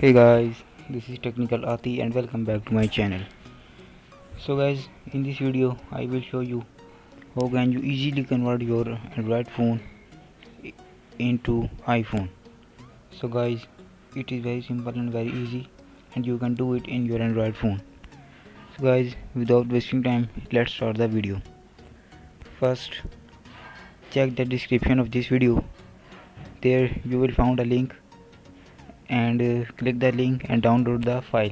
Hey guys, this is technicalatti and welcome back to my channel. So guys, in this video I will show you how can you easily convert your Android phone into iPhone. So guys, it is very simple and very easy and you can do it in your Android phone. So guys, without wasting time, let's start the video. First, check the description of this video. There you will find a link and click the link and download the file.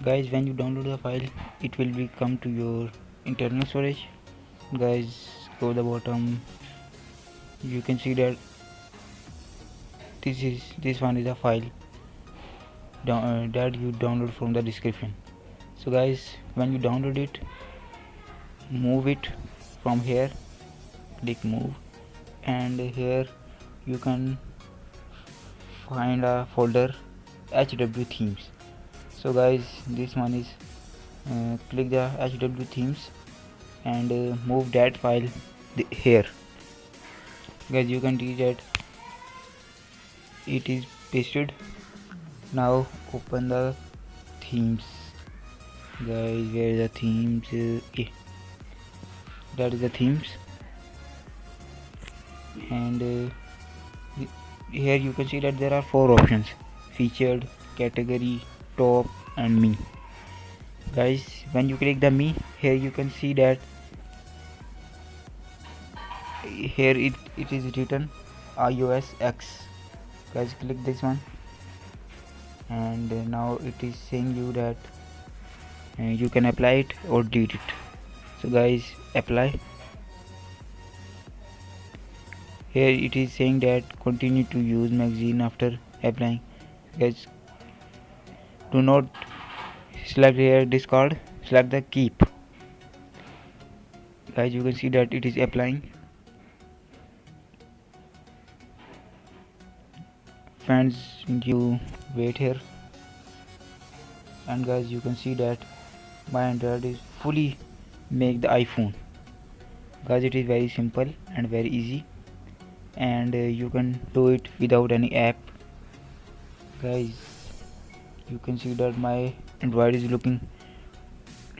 Guys, when you download the file, it will be come to your internal storage. Guys, go to the bottom, you can see that this one is a file that you download from the description. So guys, when you download it, move it from here, click move, and here you can find a folder HW themes. So guys, this one is click the HW themes and move that file here. Guys, you can see that it is pasted. Now open the themes. Guys, where is the themes? That is the themes, and here you can see that there are 4 options: featured, category, top and me. Guys, when you click the me, here you can see that here it is written iOS X. Guys, click this one and now it is saying you that you can apply it or delete it. So guys, apply. Here it is saying that continue to use magazine after applying. Guys, do not select here discard, select the keep. Guys, you can see that it is applying. Friends, you wait here, and guys, you can see that my Android is fully make the iPhone. Guys, it is very simple and very easy, and you can do it without any app. Guys, you can see that my Android is looking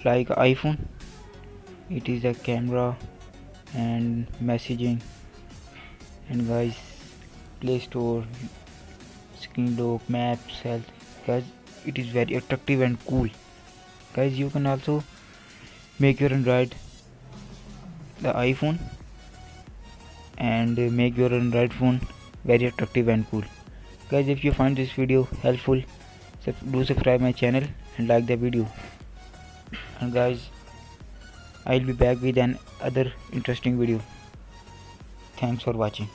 like iPhone. It is a camera and messaging, and guys, Play Store, screen lock, maps, health. Guys, it is very attractive and cool. Guys, you can also make your Android the iPhone and make your Android phone very attractive and cool. Guys, if you find this video helpful, do subscribe my channel and like the video. And guys, I'll be back with another interesting video. Thanks for watching.